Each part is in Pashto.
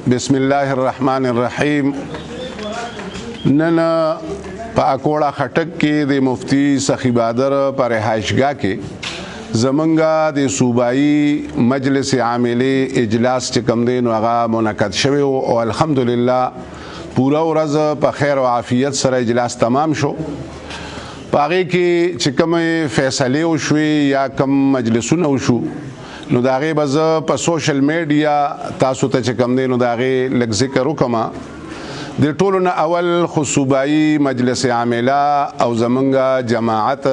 بسم الله الرحمن الرحیم. نن په اکوړه خټک کې د مفتی سخی بادر پر رهائشګاه کې زمونږه د صوبایي مجلس عاملې اجلاس چې کوم دی نو هغه منعقد شوی او الحمدلله پوره ورځ په خیر او عافیت سره اجلاس تمام شو. په هغې کې چې کومې فیصلې وشوې یا کوم مجلسونه وشو نو د هغې به زه په سوشل میډیا تاسو ته چې کوم دی نو د هغې لږ ذکر وکړم. د ټولو نه اول خو صوبایي مجلس عامله او زمونږ جماعت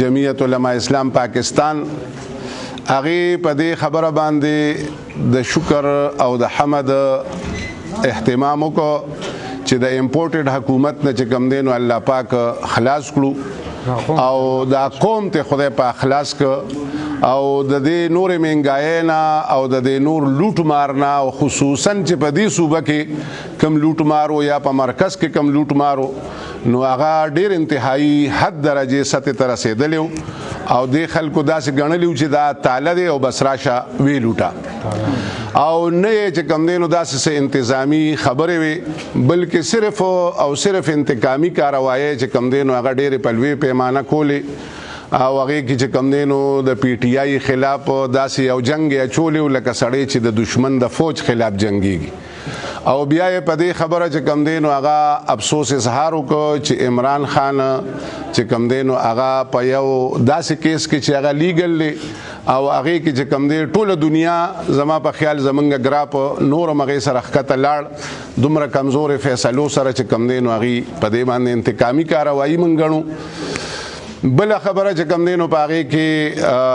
جمعیت علماء اسلام پاکستان هغې په دې خبره باندې د شکر او د حمد اهتمام وکړو چې د امپورټډ حکومت نه چې کوم دی نو الله پاک خلاص کړو او دا قوم ته خدای پاک خلاص کړ او د دې نور مهنګای نه او د دې نور لوټ مار نه او خصوصا چې په دې صوبه کې کم لوټ مارو یا په مرکز کې کم لوټ مارو نو هغه ډېر انتهایی حد درجه سطح ته رسېدلی او دې خلکو داسې ګڼلی چې دا تاله دی او بس راشه وی لوټه او نه یې چې کوم دی نو داسې څه انتظامي خبرې وي بلکې صرف او صرف انتقامي کاروایي چې کوم دی نو هغه ډېرې په لوی پیمانه کولې او هغې کې چې کوم دی نو د پی ټی آی خلاف داسې یو جنګ یې اچولی و لکه سړی چې د دشمن د فوج خلاف جنګیږي او بیا یې په دې خبره چې کوم دی نو هغه افسوس اظهار وکړو چې عمران خان چې کوم دی نو هغه په یو داسې کیس کې چې هغه لیګل دی او هغې کې چې کوم دی ټوله دنیا زما په خیال زمونږ ګراپ نور هم هغې سره ښکته لاړ دومره کمزورې فیصلو سره چې کوم دی نو هغې په دې باندې انتقامي کاروایي موږ ګڼو. بله خبره چې کوم دی نو په هغې کې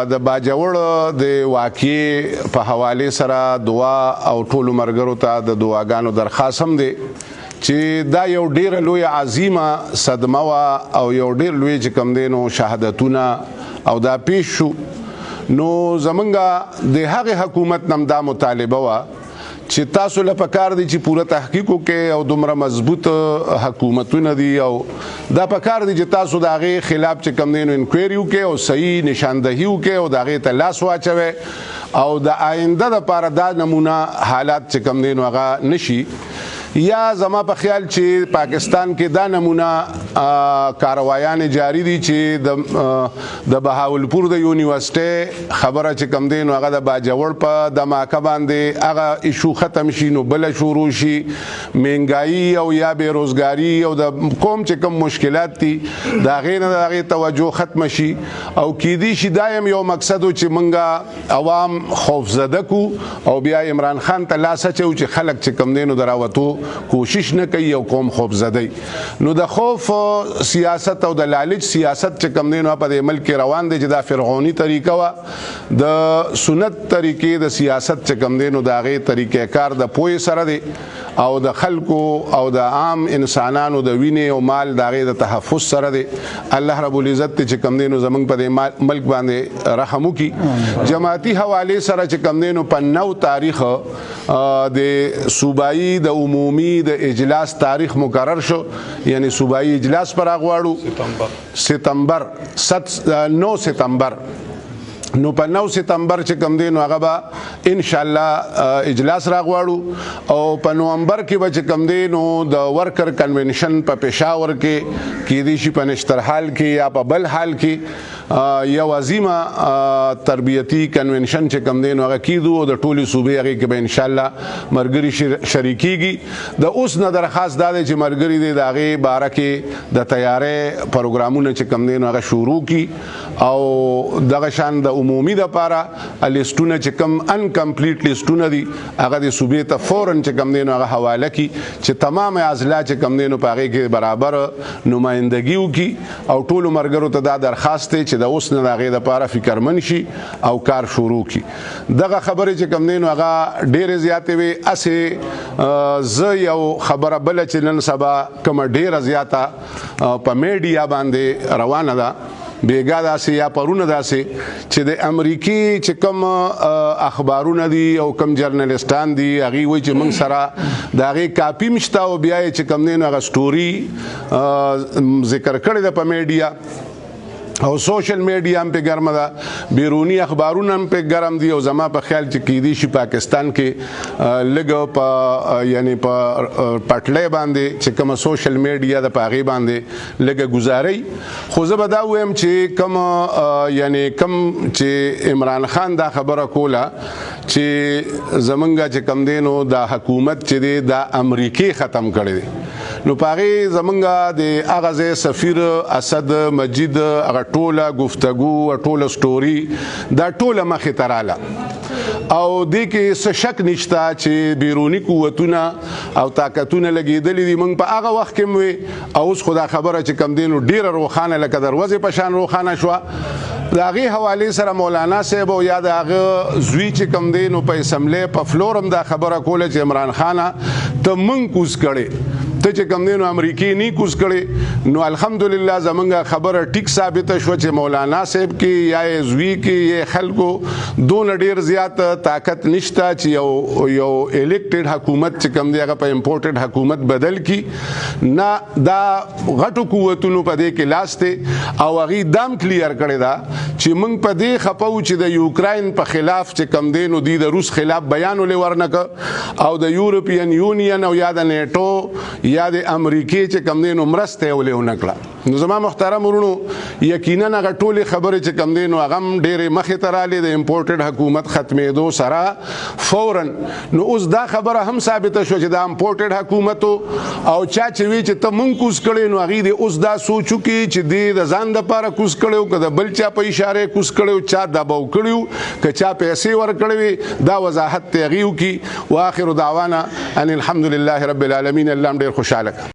د باجوړ د واقعې په حوالې سره دعا او ټولو ملګرو ته د دعاګانو درخواست هم دی چې دا یو ډېره لویه عظیمه صدمه وه او یو ډېر لوی چې کوم دی نو شهادتونه او دا پیش شو نو زمونږ د هغې حکومت نه دا مطالبه وه چې تاسو له پکار دی چې پوره تحقیق وکړئ او دومره مضبوط حکومتونه دي او دا پکار دی چې تاسو د هغې خلاف چې کوم دی نو انکوایري وکړئ او صحیح نشاندهي وکړئ او د هغې ته لاس واچوئ او د آینده دپاره دا نمونه حالات چې کوم دی نو هغه نشي. یا زما په خیال چې پاکستان کې دا نمونه کاروایان جاری دي چې د بهاولپور د یونیورسټۍ خبره چې کوم دی نو هغه د باجوړ په دماکه باندې هغه ایشو ختم شي نو بله شروع شي مهنګایي او یا بېروزګاري او د قوم چې کوم مشکلات دي د هغې نه د هغې توجه ختمه شي او کیدی شي دا هم یو مقصد و چې موږ عوام خوفزده کو او بیا عمران خان ته لاس اچوو چې خلک چې کوم دی نو د راوتو کوشش نه کوي یو قوم خوف زدی نو د خوف سیاست او د لالچ سیاست چې کوم دی نو په دې ملک کې روان دی چې دا فرعوني طریقه وه د سنت طریقې د سیاست چې کوم دی نو د هغې طریقې کار د پوهې سره دی او د خلکو او د عام انسانانو د وینې او مال د هغې د تحفظ سره دی. الله رب العزت چې کوم دی نو زمونږ په دې ملک باندې رحم وکړي. جماعتي حوالې سره چې کوم دی نو په 9 تاریخ د صوبایي د عمومي د اجلاس تاریخ مقرر شو یعنی صوبایي اجلاس پر غواړو ستمبر 9 ستمبر نو په 9 ستمبر چې کوم دی نو هغه به ان شاء الله اجلاس راغواړو او په نومبر کې به چې کوم دی نو د ورکر کنونشن په پېښور کې کیدی شي په نشترحال کې یا په بل حال کې یو عظیمه تربیتی کنونشن چې کوم دی نو هغه کیدو او د ټولې صوبې هغې کې به ان شاء الله ملګري شریکیږي. د اوس نه درخواست دا دی چې ملګري دی د هغې باره کې د تیارۍ پروګرامونه چې کوم دی نو هغه شروع کړي او دغه شان د عمومي دپاره لیسټونه چې کوم انکمپلیټ لیسټونه دي هغه د صوبې ته فوراً چې کوم دی نو هغه حواله کړي چې تمام اضلاع چې کوم دی نو په هغې کې برابر نمایندګي وکړي او ټولو ملګرو ته دا درخواست دی چې د اوس نه د هغې دپاره فکرمند شي او کار شروع کړي. دغه خبرې چې کوم دی نو هغه ډېرې زیاتې وې. هسې زه یو خبره بله چې نن سبا کومه ډېره زیاته په میډیا باندې روانه ده بیګا داسې یا پرونه داسې چې د امریکې چې کوم اخبارونه دي او کوم جرنلستان دي هغې وایي چې موږ سره د هغې کاپي هم شته او بیا یې چې کوم دی نو هغه سټوري ذکر کړې ده په میډیا او سوشل میډیا هم په ګرمه ده، بیرونی اخبارونه هم په ګرم دي. او زما په خیال چې کیدی شي پاکستان کې لږ په یعنی په پټلۍ باندې چې کوم سوشل میډیا د پاغي باندې لږ گزاري. خو زه به دا وایم چې کوم یعنی کوم چې عمران خان دا خبره کوله چې زمونږ چې کم دی نو دا حکومت چې دی دا امریکای ختم کړی دی، نو پاغي زمونږ د هغه ځای سفیر اسد مجید هغه ټوله گفتگو ټوله سټوري دا ټوله مخې ته راله. او دې کې څه شک نشته چې بیرونی قوتونه او طاقتونه لګېدلي دي. موږ په هغه وخت کې وي او اوس خو دا خبره چې کم دی نو ډېره روښانه لکه دروازې په شان روښانه شوه. د هغې حوالې سره مولانا صاحب او یا د هغه زوی چې کم دی نو په اسمبلی په فلور هم دا خبره کوله چې عمران خانه ته موږ کوز کړې، ته چې کم دی نو امریکای نه کوز کړې. نو الحمدلله زمونږ خبره ټیک ثابته شوه چې مولانا صاحب کې یا زوی کې یا خلکو دون ډیر زیات طاقت نشته چې یو الیکټډ حکومت چې کم دی هغه په امپورټډ حکومت بدل کی. نه دا غټو قوتونو په دې کې لاس دی او هغه دام کلیر کړی دا چې موږ په دې خپو چې د یوکراین په خلاف چې کم دی نو د روس خلاف بیان ولورنک او د یورپین یونین او یا د نیټو یا د امریکای چې کم دی نو مرسته ولونه کړه. نو زما محترم ورونو یقینا هغه ټولې خبرې چې کم دی نو هغه ډېرې مخې ته رالې د امپورټډ حکومت ختمېدو سره فورا. نو اوس دا خبره هم ثابته شوه چې دا امپورټډ حکومت او چا چې وی چې ته مونږ کوز کړی نو هغې د اوس دا سوچو کې چې دی د ځان دپاره کوز کړی که د بل چا په اشاره کوز کړی چا دباو کړي که چا پیسې ورکړی وي دا وضاحت ته هغې وکړي. واخر دعوانا ان الحمد لله رب العالمین. الله هم ډېر خوشحاله